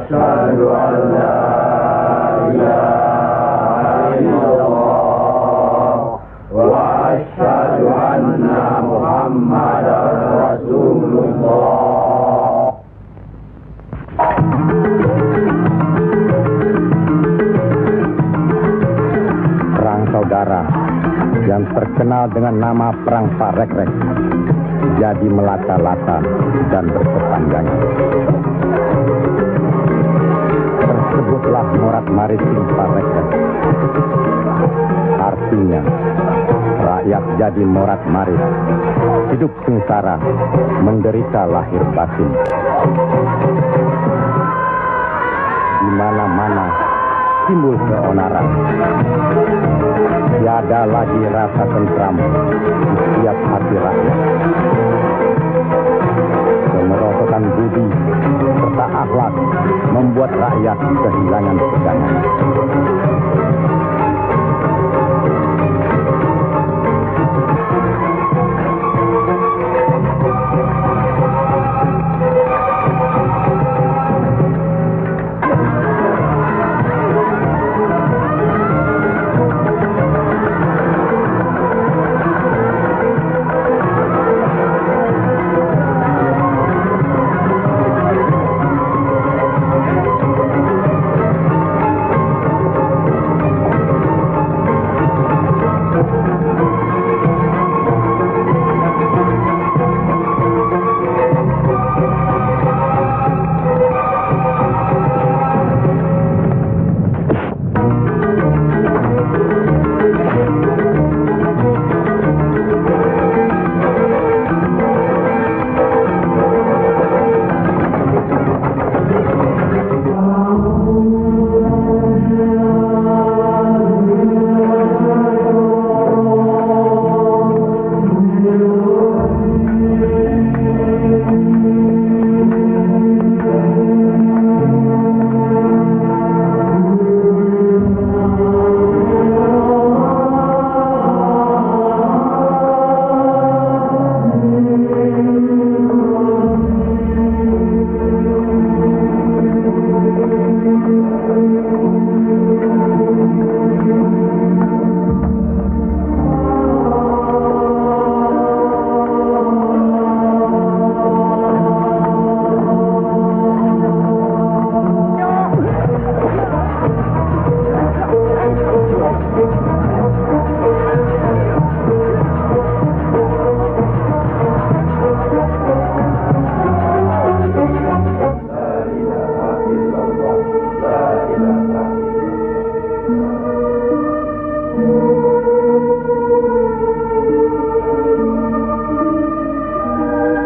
أشهد أن لا إله إلا الله وأشهد أن محمدا رسول الله. Perang saudara yang terkenal dengan nama Perang Parekrek jadi melata-lata dan berkepanjangan. Tersebutlah morat maritim Parekrek. Artinya, rakyat jadi morat marit, hidup sengsara, menderita lahir batin. Di mana-mana timbul keonaran. Tiada lagi rasa tentram di setiap hati rakyat. Kemerosotan budi serta akhlak membuat rakyat kehilangan pegangan.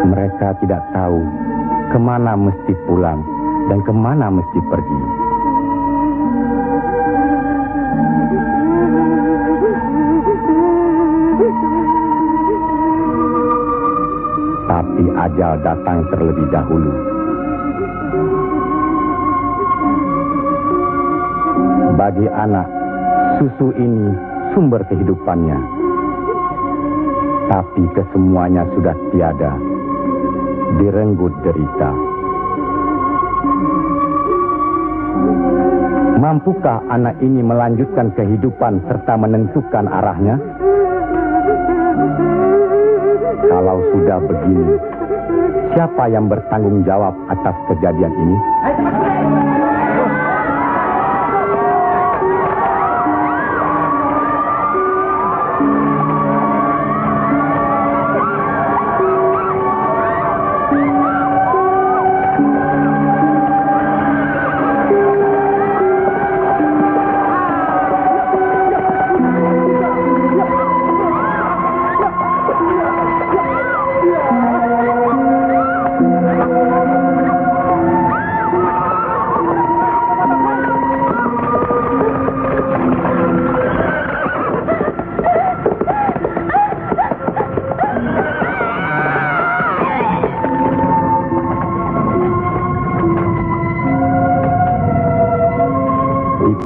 Mereka tidak tahu kemana mesti pulang dan kemana mesti pergi. Tapi ajal datang terlebih dahulu. Bagi anak, susu ini sumber kehidupannya. Tapi kesemuanya sudah tiada, direnggut derita. Mampukah anak ini melanjutkan kehidupan serta menentukan arahnya? Kalau sudah begini, siapa yang bertanggung jawab atas kejadian ini?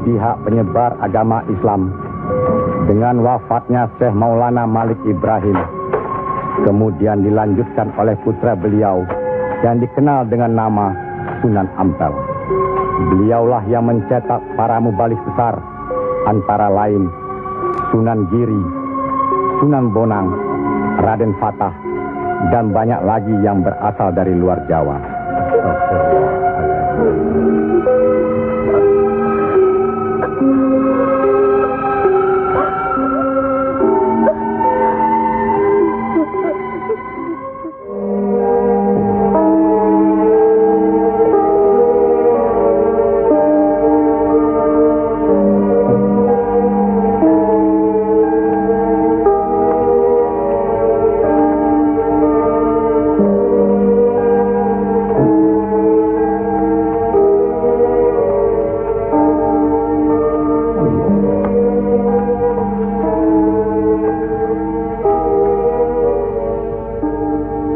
Pihak penyebar agama Islam dengan wafatnya Syekh Maulana Malik Ibrahim kemudian dilanjutkan oleh putra beliau yang dikenal dengan nama Sunan Ampel. Beliaulah yang mencetak para mubalik besar, antara lain Sunan Giri, Sunan Bonang, Raden Fatah, dan banyak lagi yang berasal dari luar Jawa.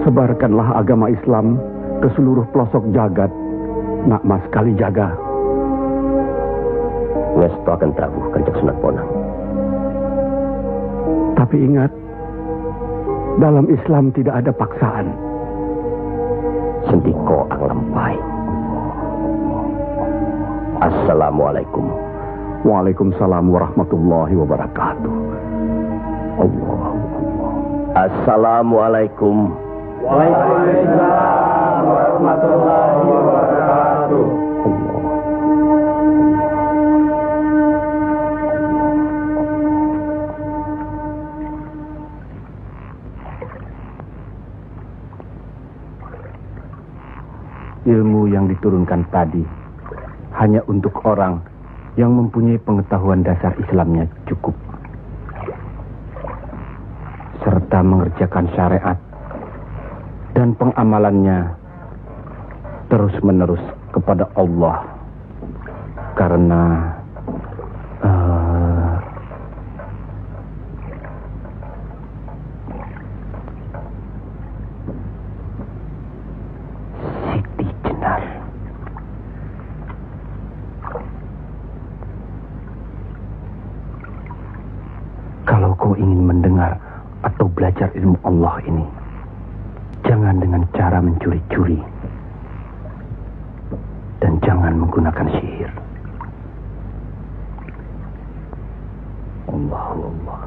Sebarkanlah agama Islam ke seluruh pelosok jagat, Nak Mas Kalijaga. Ngestu akan Prabu Kanjeng Sunan Bonang. Tapi ingat, dalam Islam tidak ada paksaan. Sendiko ang lampay. Assalamualaikum. Waalaikumsalam warahmatullahi wabarakatuh. Allah. Assalamualaikum. Waalaikumsalam warahmatullahi wabarakatuh. Ilmu yang diturunkan tadi hanya untuk orang yang mempunyai pengetahuan dasar Islamnya cukup, serta mengerjakan syariat dan pengamalannya terus-menerus kepada Allah, karena Siti Jenar. Kalau kau ingin mendengar atau belajar ilmu Allah ini, jangan dengan cara mencuri-curi. Dan jangan menggunakan sihir. Allahu Allah,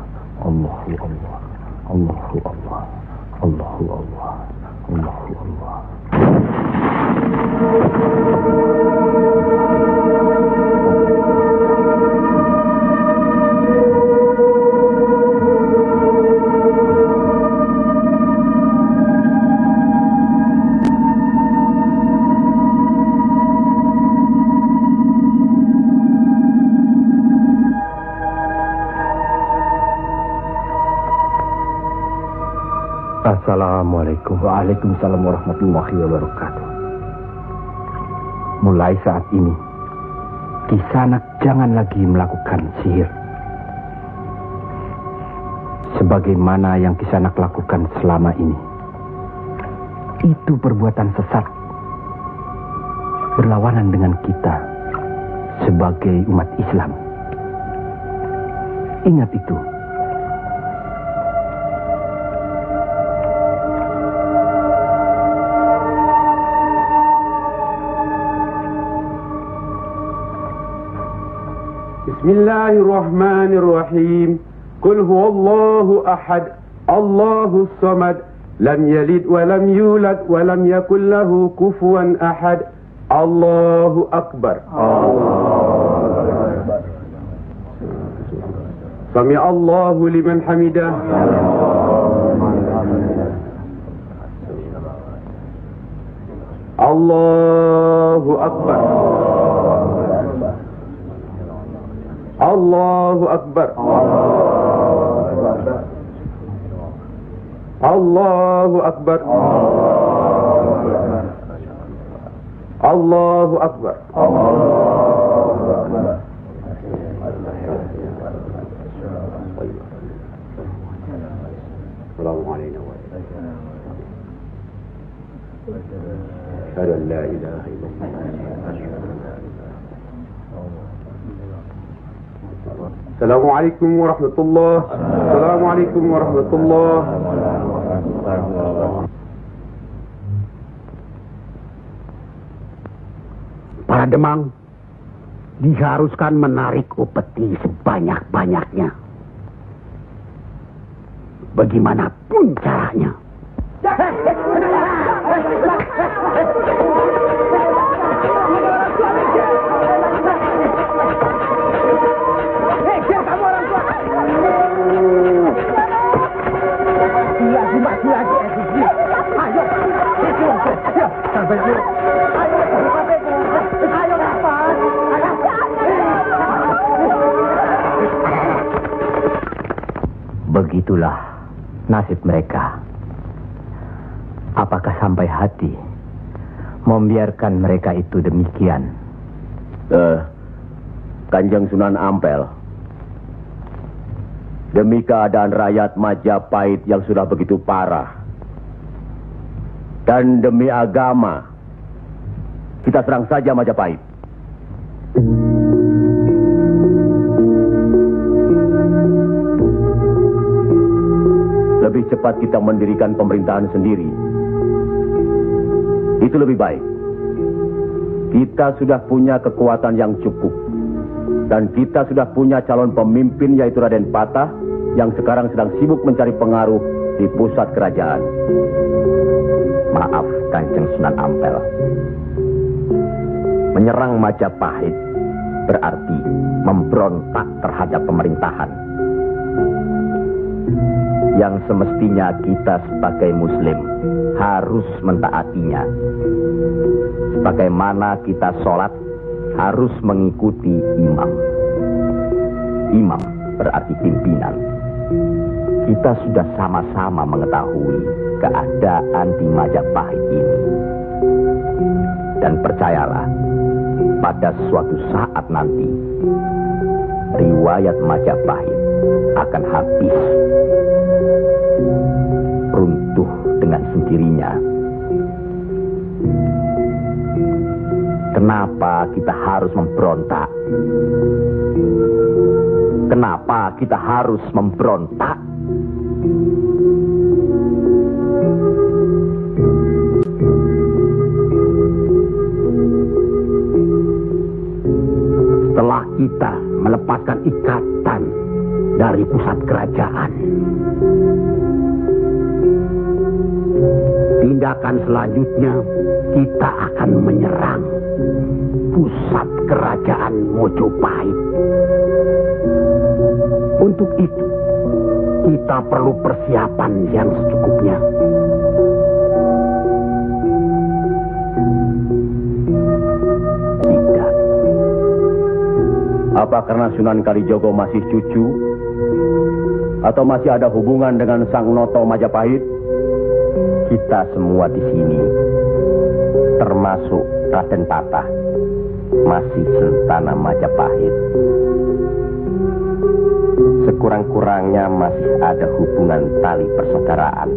Allahu Allah, Allahu Allah, Allahu Allah, Allahu Allah. Assalamualaikum. Waalaikumsalam warahmatullahi wabarakatuh. Mulai saat ini, Kisanak jangan lagi melakukan sihir. Sebagaimana yang Kisanak lakukan selama ini. Itu perbuatan sesat. Berlawanan dengan kita sebagai umat Islam. Ingat itu. Bismillahirrahmanirrahim. Qul huwallahu ahad, Allahus samad, lam yalid wa lam yulad wa lam yakul lahu kufuwan ahad. Allahu akbar. Sami Allahu liman hamidah. Allahu akbar. Allahu akbar. Allahu akbar. Allahu akbar. Assalamu alaikum. Asyhadu an la ilaha illallah. Assalamualaikum warahmatullahi wabarakatuh. Assalamualaikum warahmatullahi wabarakatuh. Para Demang, diharuskan menarik upeti sebanyak-banyaknya. Bagaimanapun caranya. Begitulah nasib mereka. Apakah sampai hati membiarkan mereka itu demikian? Kanjeng Sunan Ampel, demi keadaan rakyat Majapahit yang sudah begitu parah, dan demi agama, kita serang saja Majapahit. Lebih cepat kita mendirikan pemerintahan sendiri. Itu lebih baik. Kita sudah punya kekuatan yang cukup. Dan kita sudah punya calon pemimpin yaitu Raden Patah yang sekarang sedang sibuk mencari pengaruh di pusat kerajaan. Maaf, Kanjeng Sunan Ampel. Menyerang Majapahit berarti memberontak terhadap pemerintahan. Yang semestinya kita sebagai Muslim harus mentaatinya. Sebagaimana kita sholat harus mengikuti imam. Imam berarti pimpinan. Kita sudah sama-sama mengetahui keadaan di Majapahit ini. Dan percayalah, pada suatu saat nanti, riwayat Majapahit akan habis. Runtuh dengan sendirinya. Kenapa kita harus memberontak? Kenapa kita harus memberontak? Setelah kita melepaskan ikatan dari pusat kerajaan, tindakan selanjutnya kita akan menyerang pusat kerajaan Mojopahit. Untuk itu, kita perlu persiapan yang secukupnya. Tidak. Apa karena Sunan Kalijogo masih cucu? Atau masih ada hubungan dengan Sang Noto Majapahit? Kita semua di sini, termasuk Raden Patah, masih sentana Majapahit. Sekurang-kurangnya masih ada hubungan tali persaudaraan.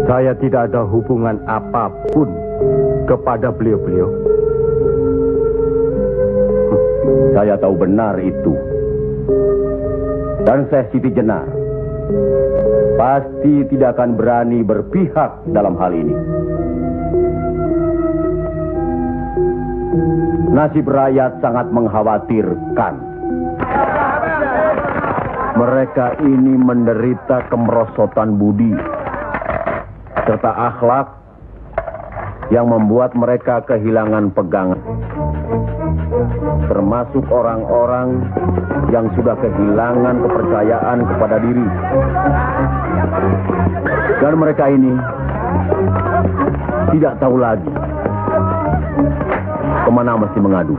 Saya tidak ada hubungan apapun kepada beliau-beliau. Saya tahu benar itu. Dan Syekh Siti Jenar pasti tidak akan berani berpihak dalam hal ini. Nasib rakyat sangat mengkhawatirkan. Mereka ini menderita kemerosotan budi serta akhlak yang membuat mereka kehilangan pegangan. Termasuk orang-orang yang sudah kehilangan kepercayaan kepada diri. Dan mereka ini tidak tahu lagi kemana mesti mengadu.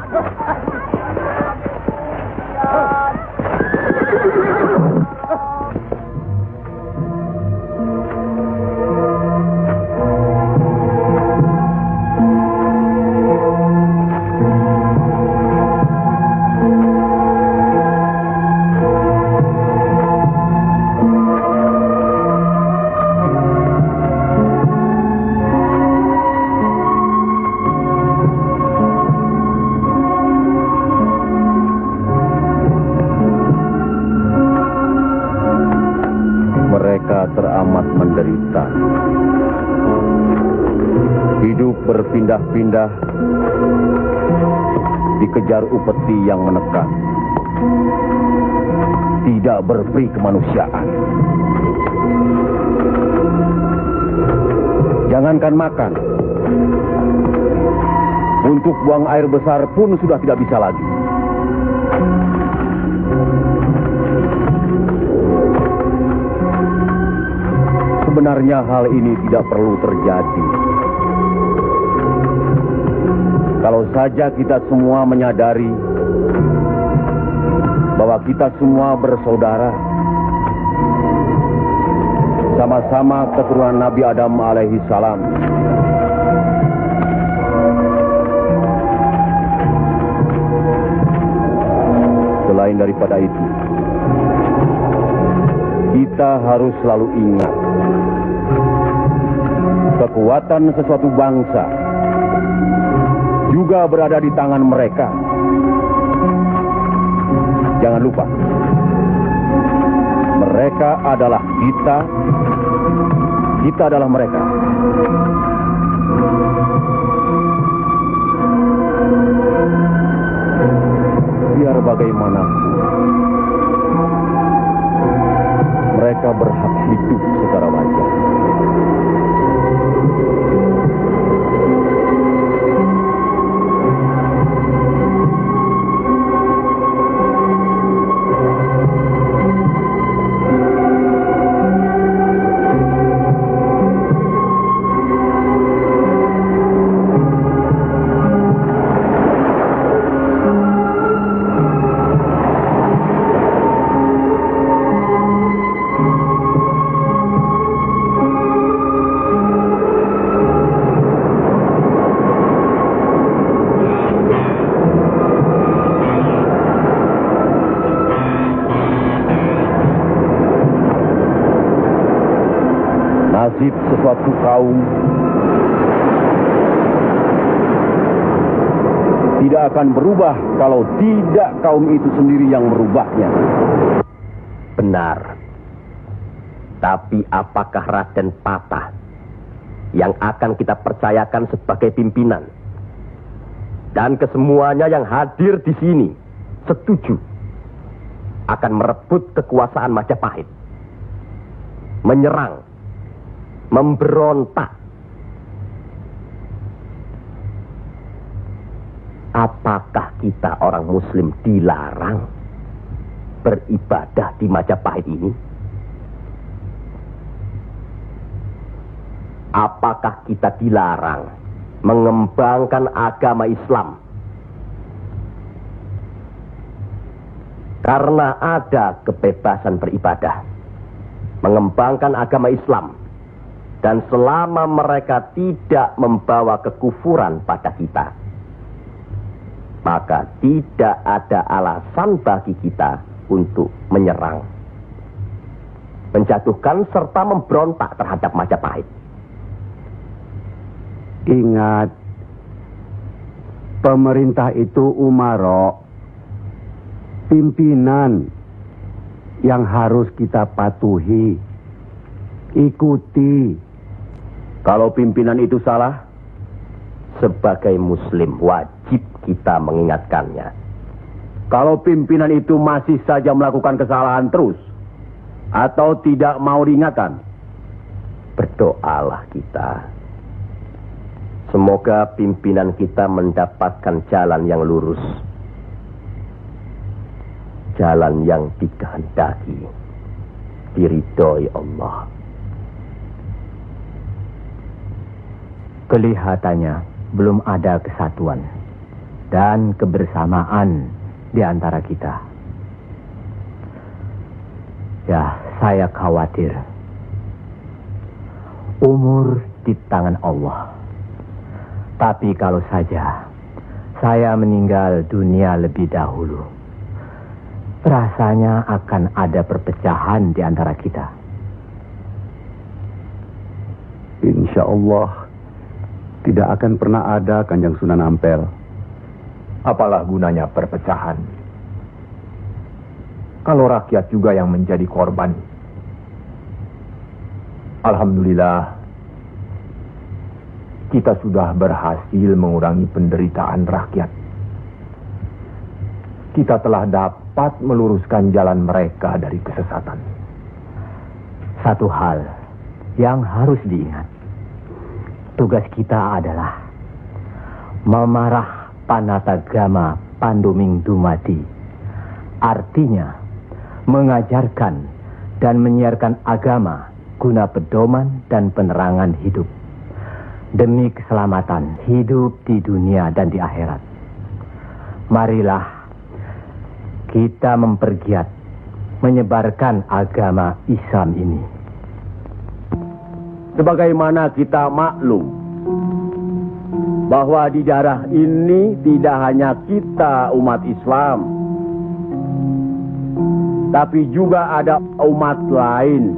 Teramat menderita. Hidup berpindah-pindah dikejar upeti yang menekan, tidak berperi kemanusiaan. Jangankan makan, untuk buang air besar pun sudah tidak bisa lagi. Sebenarnya hal ini tidak perlu terjadi. Kalau saja kita semua menyadari bahwa kita semua bersaudara, sama-sama keturunan Nabi Adam alaihi salam. Selain daripada itu, kita harus selalu ingat kekuatan sesuatu bangsa juga berada di tangan mereka. Jangan lupa, mereka adalah kita, kita adalah mereka. Biar bagaimanapun, mereka berhak hidup secara wajar. Nasib sesuatu kaum tidak akan berubah kalau tidak kaum itu sendiri yang merubahnya. Benar. Tapi apakah Raden Patah yang akan kita percayakan sebagai pimpinan? Dan kesemuanya yang hadir di sini setuju akan merebut kekuasaan Majapahit, menyerang, memberontak. Apakah kita orang Muslim dilarang beribadah di Majapahit ini? Apakah kita dilarang mengembangkan agama Islam? Karena ada kebebasan beribadah, mengembangkan agama Islam. Dan selama mereka tidak membawa kekufuran pada kita, maka tidak ada alasan bagi kita untuk menyerang, menjatuhkan serta memberontak terhadap Majapahit. Ingat, pemerintah itu umaro, pimpinan yang harus kita patuhi, ikuti. Kalau pimpinan itu salah, Sebagai Muslim wajib kita mengingatkannya. kalau pimpinan itu masih saja melakukan kesalahan terus, atau tidak mau diingatkan, Berdoalah kita. Semoga pimpinan kita mendapatkan jalan yang lurus, jalan yang dikehendaki, diridhoi Allah. Kelihatannya belum ada kesatuan dan kebersamaan di antara kita. Ya, saya khawatir. Umur di tangan Allah. Tapi kalau saja saya meninggal dunia lebih dahulu, rasanya akan ada perpecahan di antara kita. Insya Allah tidak akan pernah ada, Kanjeng Sunan Ampel. Apalah gunanya perpecahan kalau rakyat juga yang menjadi korban? Alhamdulillah, kita sudah berhasil mengurangi penderitaan rakyat. kita telah dapat meluruskan jalan mereka dari kesesatan. Satu hal yang harus diingat. Tugas kita adalah memarah panatagama panduming dumadi. Artinya, mengajarkan dan menyiarkan agama guna pedoman dan penerangan hidup. Demi keselamatan hidup di dunia dan di akhirat. Marilah kita mempergiat menyebarkan agama Islam ini. Sebagaimana kita maklum bahwa di daerah ini tidak hanya kita umat Islam, tapi juga ada umat lain,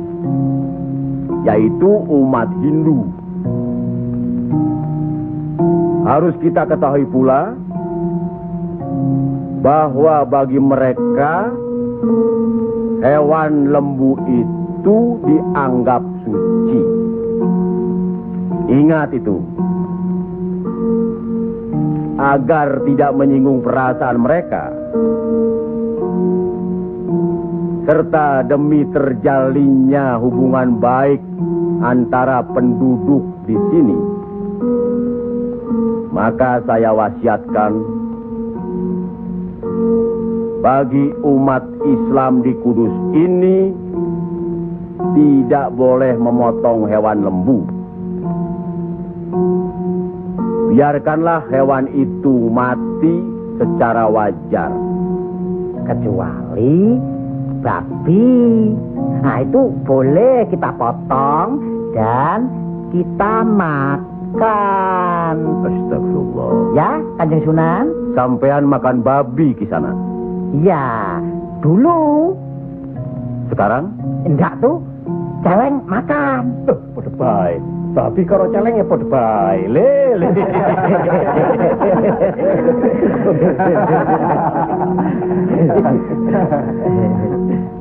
yaitu umat Hindu. Harus kita ketahui pula bahwa bagi mereka hewan lembu itu dianggap suci. Ingat itu, agar tidak menyinggung perasaan mereka, serta demi terjalinnya hubungan baik antara penduduk di sini, maka saya wasiatkan bagi umat Islam di Kudus ini tidak boleh memotong hewan lembu. Biarkanlah hewan itu mati secara wajar. Kecuali babi. Nah, itu boleh kita potong dan kita makan. Astagfirullah. Ya, Kanjeng Sunan? Sampean makan babi Kisana? Ya, dulu. Sekarang? Enggak tuh, celeng makan. Pada baik. Babi karo celeng ya pada baik. Lele.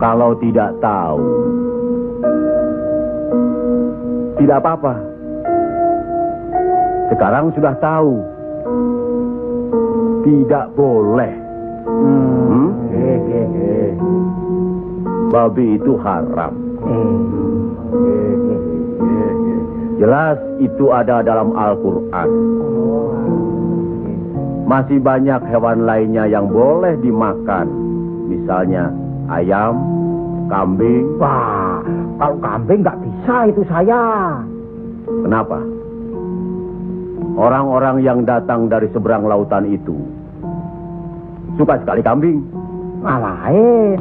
Kalau tidak tahu, tidak apa-apa. Sekarang sudah tahu. Tidak boleh. Babi itu haram. Jelas itu ada dalam Al-Quran. Masih banyak hewan lainnya yang boleh dimakan. Misalnya ayam, kambing. Wah, kalau kambing nggak bisa itu saya. Kenapa? Orang-orang yang datang dari seberang lautan itu suka sekali kambing. Malahin.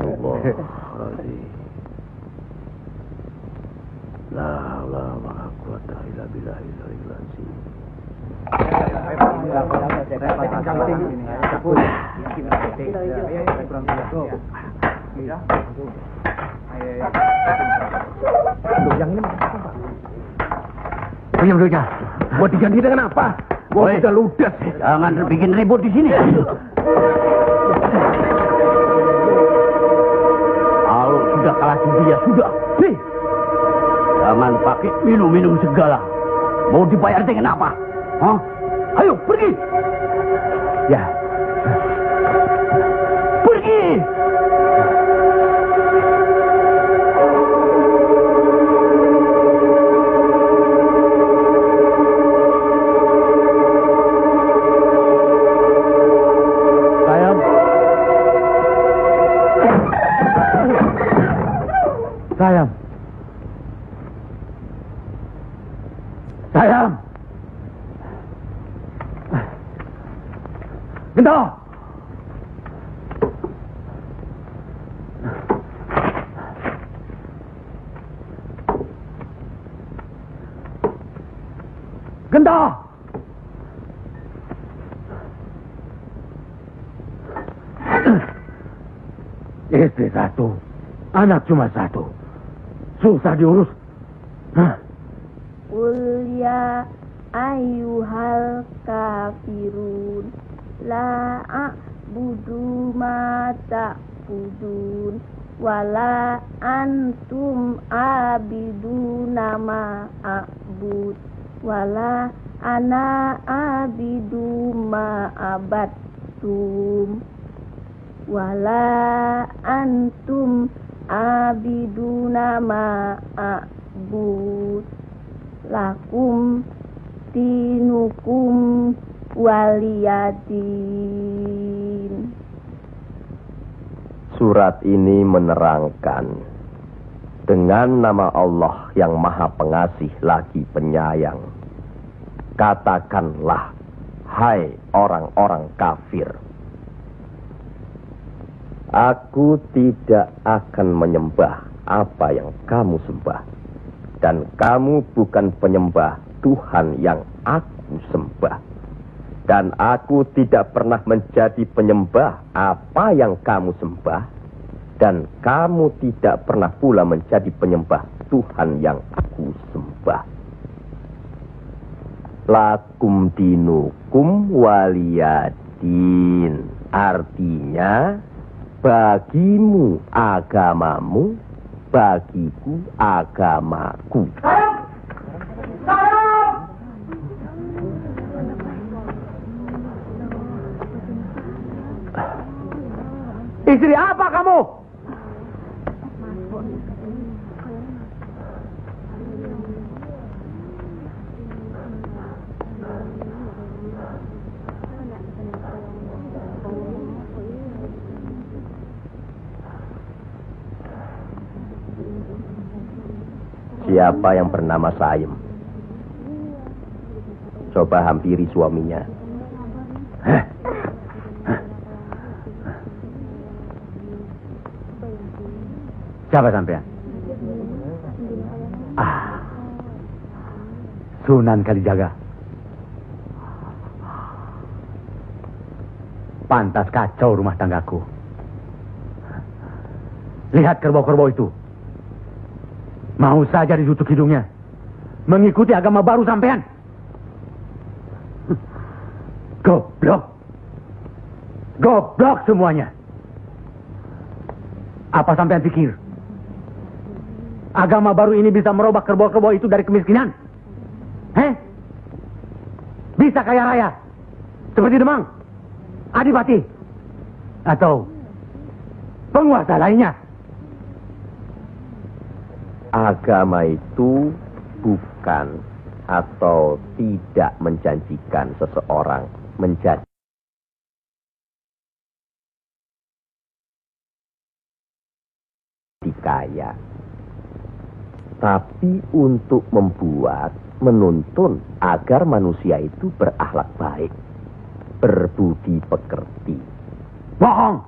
Yang ini Pak. Buat diganti dengan apa? Gua udah ludes. Jangan bikin ribut di sini. Kalau sudah kalah judi ya sudah. Nih. Jangan pakai minum-minum segala. Mau dibayar dengan apa? Hah? Ayo pergi. Ya. Pergi. Sayang. Sayang. Gento. Gento. Istri satu, anak cuma satu. Susah diurus. Hah? Qul ya ayyuhal kafirun la a'budu ma ta'budun wala antum abiduna ma a'bud wala ana abidu ma abattum. wala antum abiduna ma'abud lakum dinukum waliyadin. Surat ini menerangkan dengan nama Allah yang Maha Pengasih lagi Penyayang. Katakanlah, hai orang-orang kafir, aku tidak akan menyembah apa yang kamu sembah, dan kamu bukan penyembah Tuhan yang aku sembah, dan aku tidak pernah menjadi penyembah apa yang kamu sembah, dan kamu tidak pernah pula menjadi penyembah Tuhan yang aku sembah. Lakum dinukum waliyadin, artinya bagimu agamamu, bagiku agamaku. Istri apa kamu? Siapa yang bernama Saim? Coba hampiri suaminya. Siapa sampean? Sunan Kalijaga. Pantas kacau rumah tanggaku. Lihat kerbau-kerbau itu. Mau saja ditutup hidungnya. Mengikuti agama baru sampean. Goblok. Goblok semuanya. Apa sampean pikir? Agama baru ini bisa merubah kerbau-kerbau itu dari kemiskinan? Bisa kaya raya? Seperti Demang, Adipati, atau penguasa lainnya? Agama itu bukan atau tidak menjanjikan seseorang menjadi kaya, tapi untuk membuat, menuntun agar manusia itu berakhlak baik, berbudi pekerti. Bohong!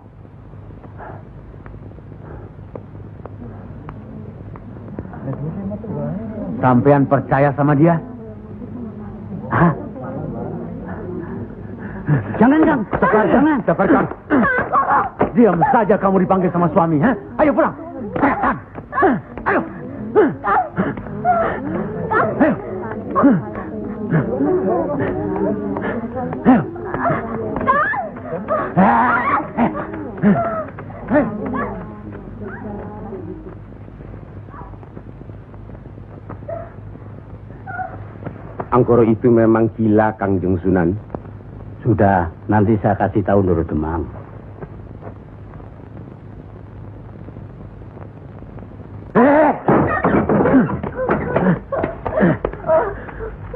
Sampean percaya sama dia? Hah? Jangan, Kang. Jangan. Sekarang. Diam saja kamu dipanggil sama suami, ha? Ayo pulang. Ayo. Ayo. Angkoro itu memang gila, Kangjeng Sunan. Sudah, nanti saya kasih tahu Nur Demang.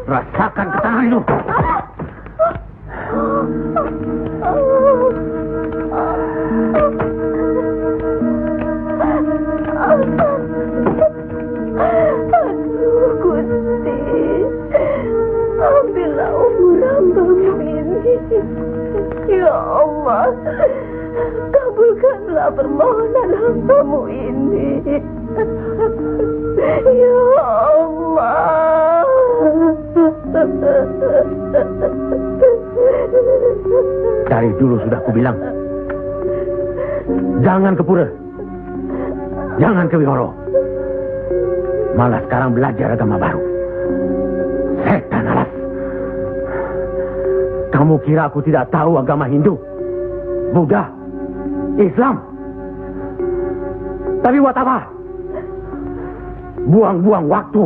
Rasakan ketangan itu. Ya Allah, kabulkanlah permohonan hamba-Mu ini. Ya Allah. Dari dulu sudah kubilang, jangan ke pura, jangan ke wihoro, malah sekarang belajar agama baru. Setan alas. Kamu kira aku tidak tahu agama Hindu, Buddha, Islam? Tapi buat apa? Buang-buang waktu.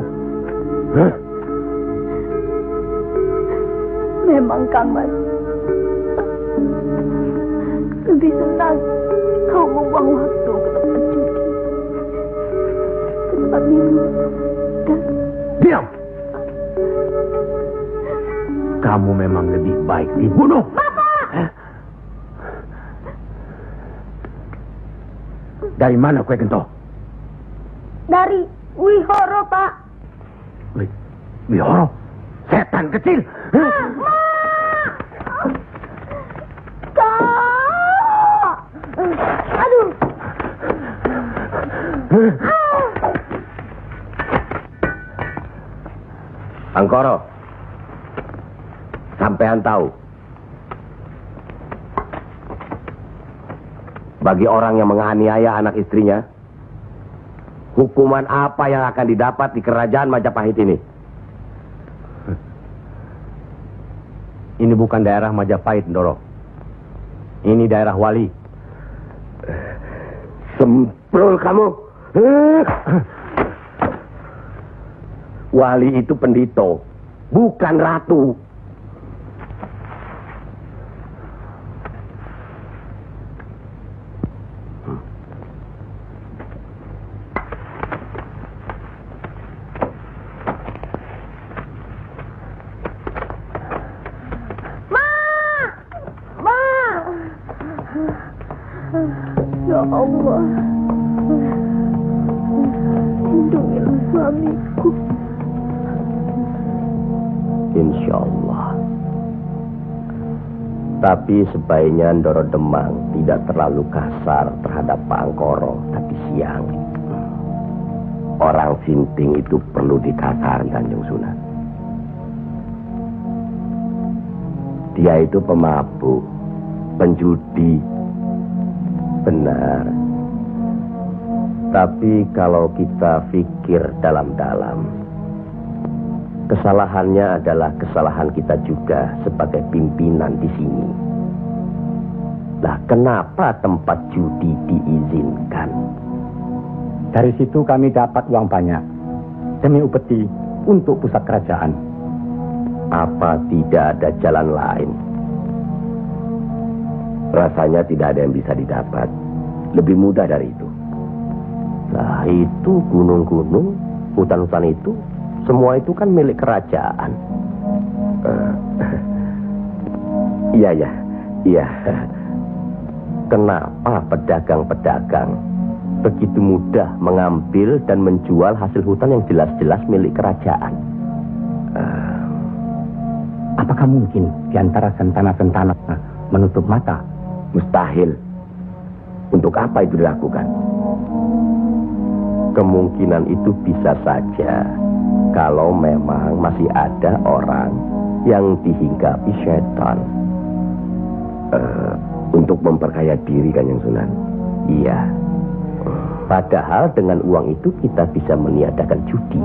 Memang Kang Mas lebih senang membuang waktu ke tempat judi, ke tempat minum, dan... Diam! Kamu memang lebih baik dibunuh. Bapak! Dari mana kue gento? Dari Wihoro, Pak. Wihoro? Setan kecil! Kak! Aduh! Angkoro, sampean tahu, bagi orang yang menganiaya anak istrinya, hukuman apa yang akan didapat di kerajaan Majapahit ini? Ini bukan daerah Majapahit, Ndoro. Ini daerah Wali. Semprol kamu. Wali itu pendito, bukan ratu. Ya Allah, lindungilah suamiku. Insya Allah. Tapi sebaiknya Ndoro Demang tidak terlalu kasar terhadap Pak Angkoro tadi siang. Orang sinting itu perlu dikasari, Kanjeng Sunan. Dia itu pemabuk, penjudi. Benar. Tapi kalau kita pikir dalam-dalam, kesalahannya adalah kesalahan kita juga sebagai pimpinan di sini. Nah, kenapa tempat judi diizinkan? Dari situ kami dapat uang banyak demi upeti untuk pusat kerajaan. Apa tidak ada jalan lain? Rasanya tidak ada yang bisa didapat lebih mudah dari itu. Nah, itu gunung-gunung, hutan-hutan itu, semua itu kan milik kerajaan. Iya. Kenapa pedagang-pedagang begitu mudah mengambil dan menjual hasil hutan yang jelas-jelas milik kerajaan? Apakah mungkin di antara sentana-sentana menutup mata? Mustahil. Untuk apa itu dilakukan? Kemungkinan itu bisa saja kalau memang masih ada orang yang dihinggapi setan untuk memperkaya diri, Kanjeng Sunan. Iya. Padahal dengan uang itu kita bisa meniadakan judi.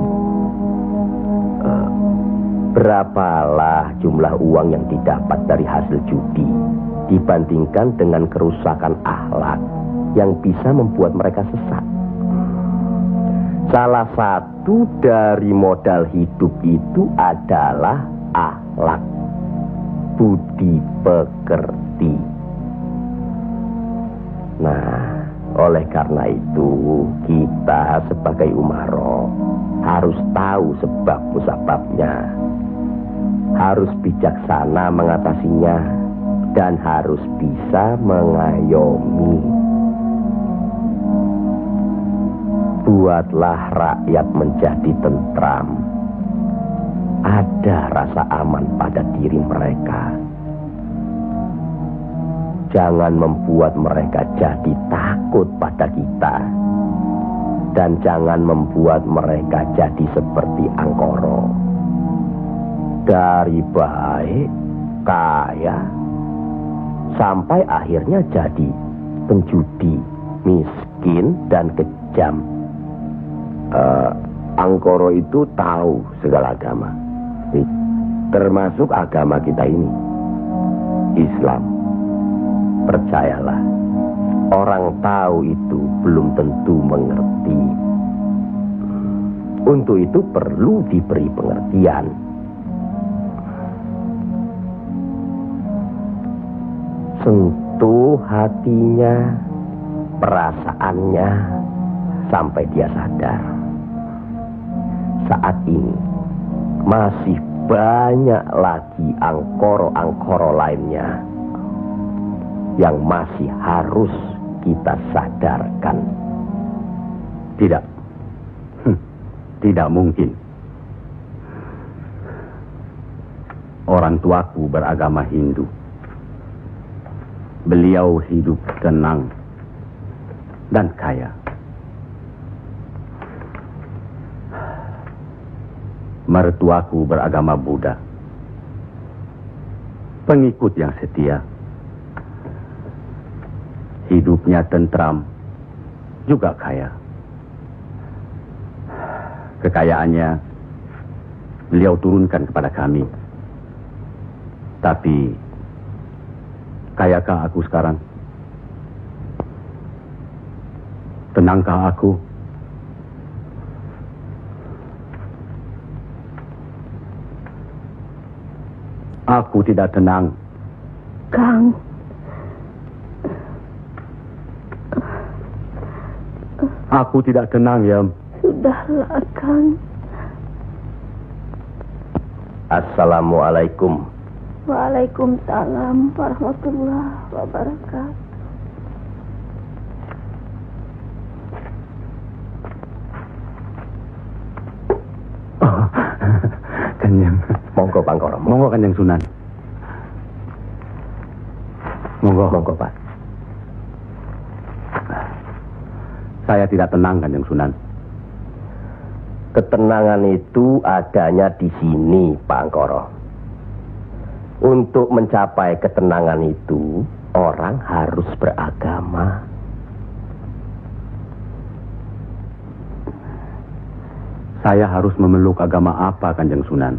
Berapalah jumlah uang yang didapat dari hasil judi dibandingkan dengan kerusakan akhlak yang bisa membuat mereka sesat. Salah satu dari modal hidup itu adalah akhlak, budi pekerti. Nah, oleh karena itu kita sebagai umaro harus tahu sebab musababnya, harus bijaksana mengatasinya, dan harus bisa mengayomi. Buatlah rakyat menjadi tentram. Ada rasa aman pada diri mereka. Jangan membuat mereka jadi takut pada kita. Dan jangan membuat mereka jadi seperti Angkoro. Dari baik, kaya, sampai akhirnya jadi penjudi, miskin, dan kejam. Angkoro itu tahu segala agama, termasuk agama kita ini, Islam. Percayalah, orang tahu itu belum tentu mengerti. Untuk itu perlu diberi pengertian. Sentuh hatinya, perasaannya sampai dia sadar. Saat ini masih banyak lagi angkoro-angkoro lainnya yang masih harus kita sadarkan. Tidak. Tidak mungkin. Orang tuaku beragama Hindu. Beliau hidup tenang dan kaya. Mertuaku beragama Buddha. Pengikut yang setia. Hidupnya tentram, juga kaya. Kekayaannya beliau turunkan kepada kami. Tapi, kayakah aku sekarang? Tenangkah aku? Aku tidak tenang. Kang. Aku tidak tenang, Yam. Sudahlah, Kang. Assalamualaikum. Waalaikumsalam warahmatullahi wabarakatuh. Oh, Kanjeng. Monggo, Pangkoro. Monggo, Kanjeng Sunan. Monggo. Monggo, Pak. Saya tidak tenang, Kanjeng Sunan. Ketenangan itu adanya di sini, Pak Angkoro. Untuk mencapai ketenangan itu, orang harus beragama. Saya harus memeluk agama apa, Kanjeng Sunan?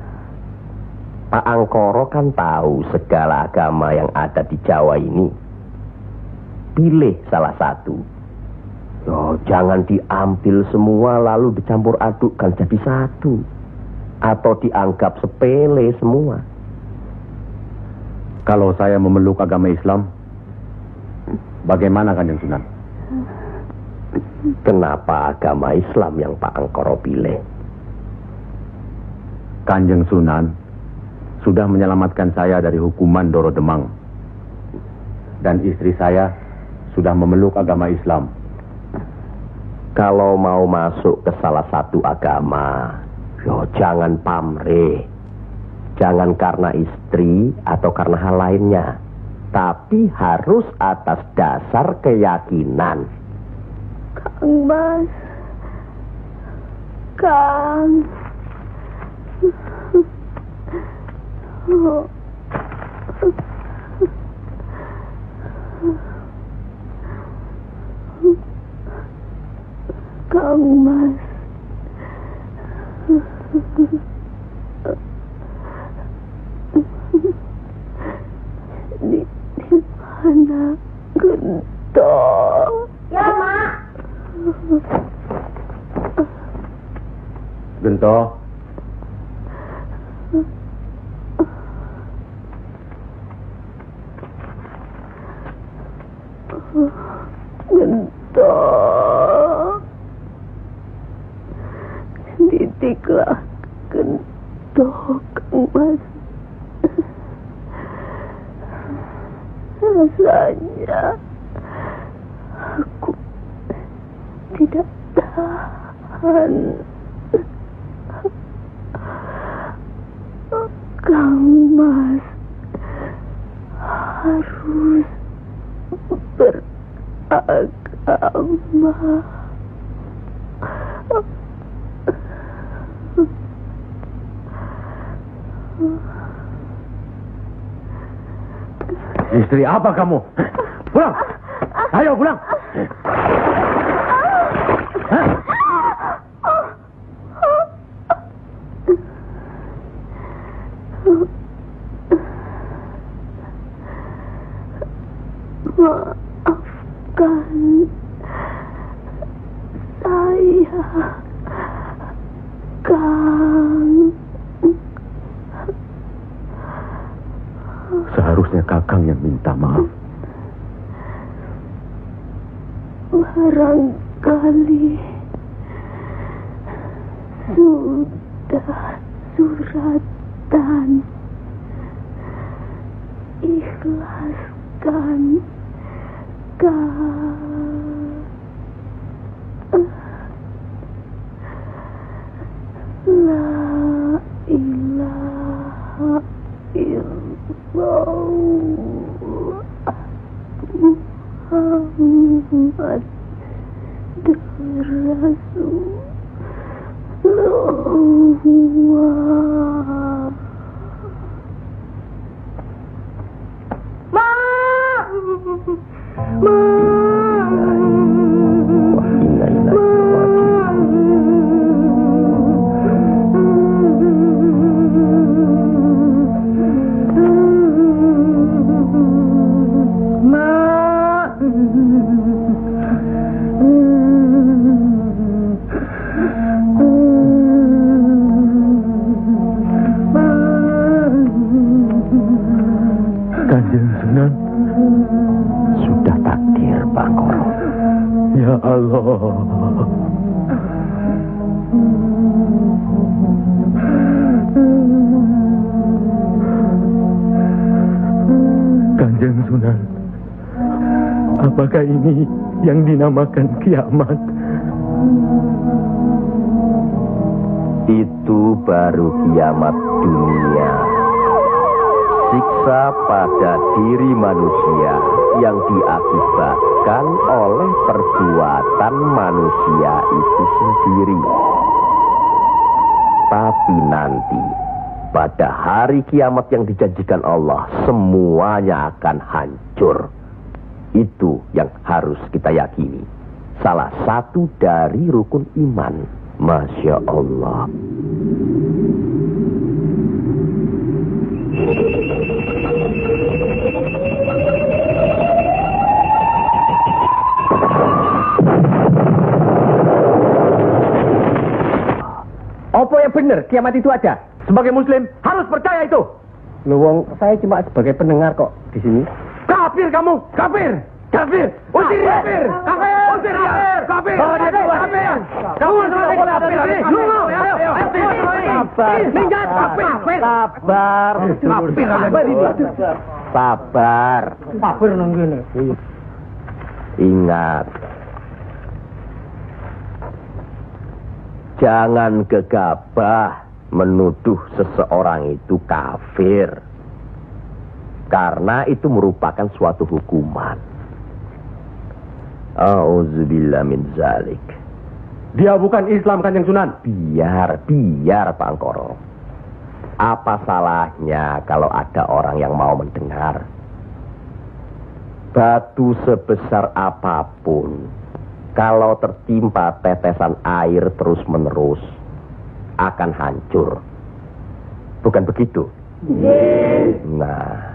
Pak Angkoro kan tahu segala agama yang ada di Jawa ini. Pilih salah satu. Oh, jangan diambil semua lalu dicampur adukkan jadi satu. Atau dianggap sepele semua. Kalau saya memeluk agama Islam, bagaimana, Kanjeng Sunan? Kenapa agama Islam yang Pak Angkoro pilih? Kanjeng Sunan sudah menyelamatkan saya dari hukuman Doro Demang. Dan istri saya sudah memeluk agama Islam. Kalau mau masuk ke salah satu agama, jangan pamrih. Jangan karena istri atau karena hal lainnya. Tapi harus atas dasar keyakinan. Kang Mas. Kang. Kang Mas. Di mana Gento? Ya, Mak. Gento. Gento. Didiklah Gento, Kang Mas. Rasanya aku tidak tahan. Kang Mas harus beragama. Istri apa kamu? Pulang! Ayo pulang! Hah? Maafkan saya, Kang. Seharusnya Kakang yang minta maaf. sudah suratan. Ikhlaskan La ilaha illallah Muhammad Rasulullah. Kanjeng Sunan, sudah takdir Bangkoro. Ya Allah. Kanjeng Sunan, apakah ini yang dinamakan kiamat? Itu baru kiamat dunia. Siksa pada diri manusia yang diakibatkan oleh perbuatan manusia itu sendiri. Tapi nanti, pada hari kiamat yang dijanjikan Allah, semuanya akan hancur. Itu yang harus kita yakini. Salah satu dari rukun iman. Masya Allah. Apa yang benar kiamat itu ada? Sebagai muslim harus percaya itu. Luwung, saya cuma sebagai pendengar kok di sini. Kafir kamu, kafir, kafir, usir kafir, kafir, usir kafir, kafir, kafir. Kamu selalu kafir. Sabar, minggat kafir, sabar, sabar. Kafir nang ngene. Ingat, jangan gegabah menuduh seseorang itu kafir. Karena itu merupakan suatu hukuman. Auzubillah min zalik. Dia bukan Islam, Kanjeng Sunan. Biar Pak Angkoro. Apa salahnya kalau ada orang yang mau mendengar? Batu sebesar apapun, kalau tertimpa tetesan air terus-menerus, akan hancur. Bukan begitu? Nah,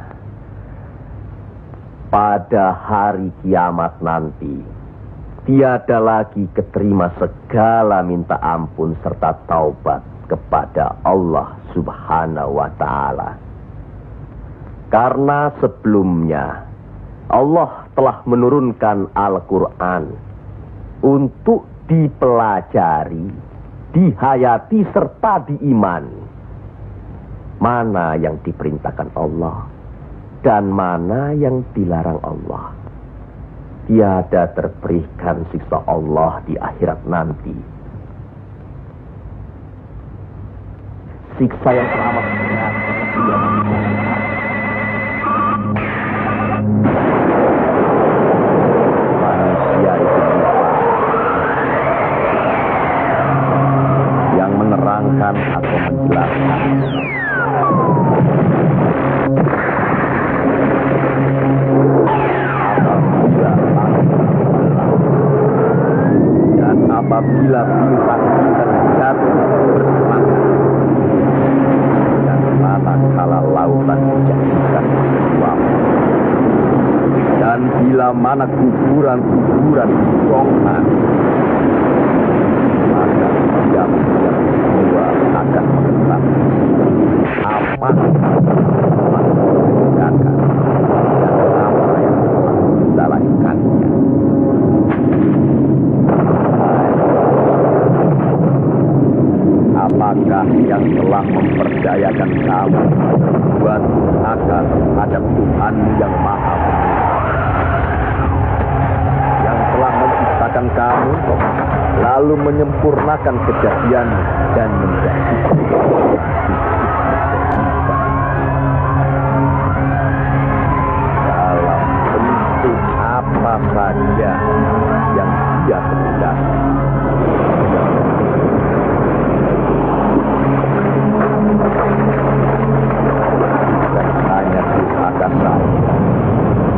pada hari kiamat nanti, tiada lagi keterima segala minta ampun serta taubat kepada Allah Subhanahu wa Ta'ala. Karena sebelumnya Allah telah menurunkan Al-Quran untuk dipelajari, dihayati serta diimani. Mana yang diperintahkan Allah dan mana yang dilarang Allah. Tiada terberikan siksa Allah di akhirat nanti. Siksa yang teramat berat. Manusia itu lupa yang menerangkan atau menjelaskan. Dan apabila bintang jatuh bersemangat, dan manakala lautan dijadikan uap, dan bila mana kuburan-kuburan kosongan, maka diam semua akan mengetahui apa yang telah dikerjakan dan apa yang telah kita lakukannya. Apa Siapakah yang telah memperdayakan kamu buat akan terhadap Tuhanmu yang Maha Penyayang, yang telah menciptakan kamu lalu menyempurnakan kejadianmu dan menjadi dalam bentuk apa saja yang Dia kehendaki.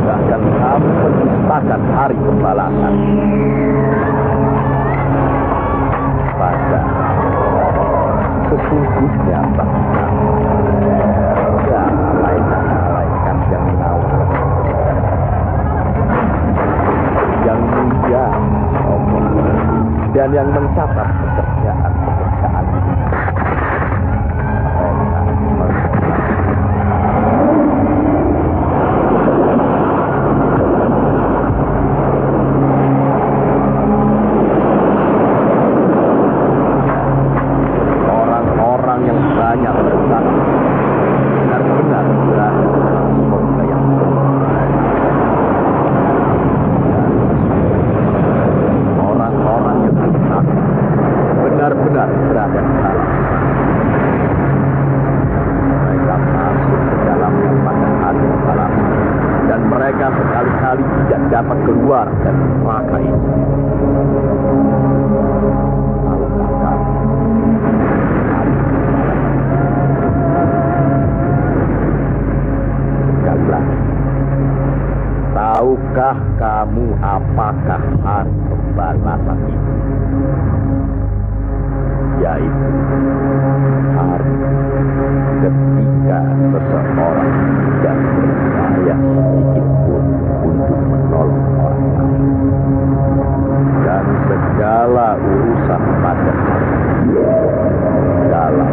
Bahkan kamu menciptakan hari pembalasan. Padahal sesungguhnya bahkan ada malaikat yang mengawal, yang mulia dan yang mencatat pekerjaan-pekerjaan itu. Dapat keluar dari neraka ini. Sekali lagi, tahukah kamu apakah hari pembalasan itu? Yaitu hari ketika seseorang tidak berdaya sedikit pun untuk menolong orang lain, dan segala urusan pada dalam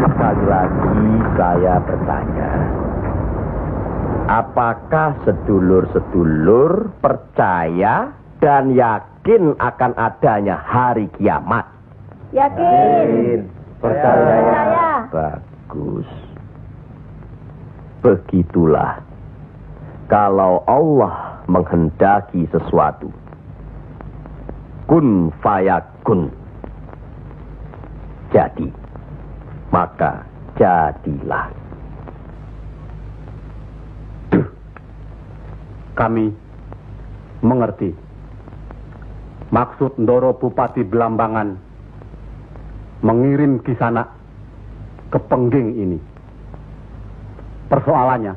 sekali lagi saya bertanya, apakah sedulur-sedulur percaya dan yakin akan adanya hari kiamat? Yakin. Percaya. Bagus. Begitulah. Kalau Allah menghendaki sesuatu, kun fayakun, jadi, maka jadilah. Kami mengerti maksud Ndoro Bupati Belambangan mengirim Kisanak ke Pengging ini. Persoalannya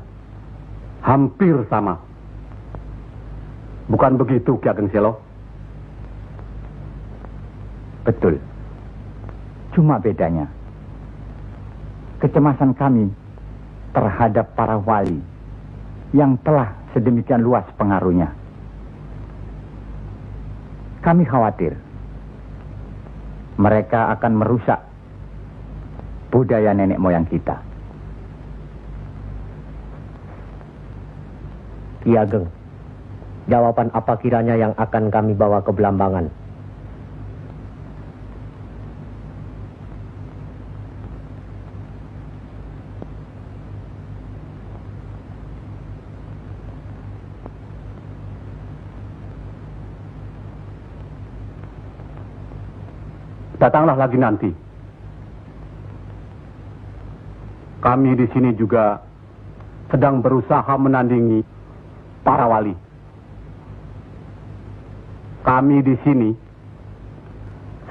hampir sama. Bukan begitu, Ki Ageng Selo? Betul. Cuma bedanya, kecemasan kami terhadap para wali yang telah sedemikian luas pengaruhnya. Kami khawatir mereka akan merusak budaya nenek moyang kita. Ki Ageng, jawaban apa kiranya yang akan kami bawa ke Belambangan? Datanglah lagi nanti. Kami di sini juga sedang berusaha menandingi para wali. Kami di sini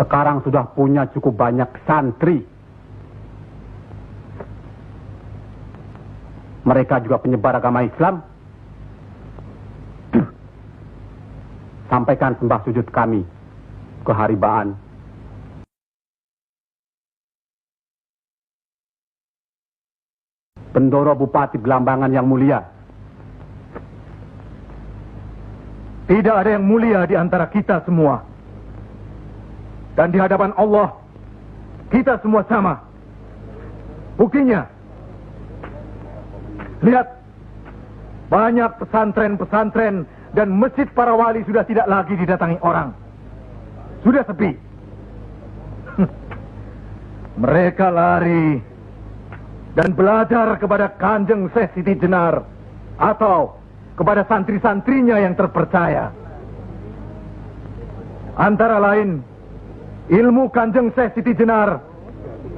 sekarang sudah punya cukup banyak santri. Mereka juga penyebar agama Islam. Sampaikan sembah sujud kami ke Haribaan. Bendoro Bupati Belambangan yang mulia. Tidak ada yang mulia di antara kita semua. Dan di hadapan Allah, kita semua sama. Buktinya, lihat banyak pesantren-pesantren dan masjid para wali sudah tidak lagi didatangi orang. Sudah sepi. Mereka lari dan belajar kepada Kanjeng Syekh Siti Jenar atau kepada santri-santrinya yang terpercaya. Antara lain, ilmu Kanjeng Syekh Siti Jenar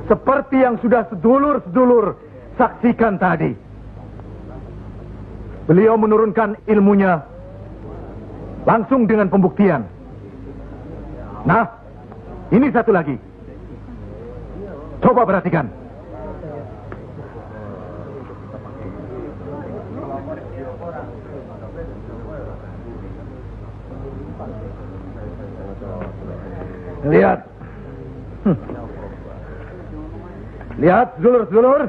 seperti yang sudah sedulur-sedulur saksikan tadi. Beliau menurunkan ilmunya langsung dengan pembuktian. Nah, ini satu lagi. Coba perhatikan. Lihat. Lihat, sedulur-sedulur.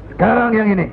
Sekarang yang ini.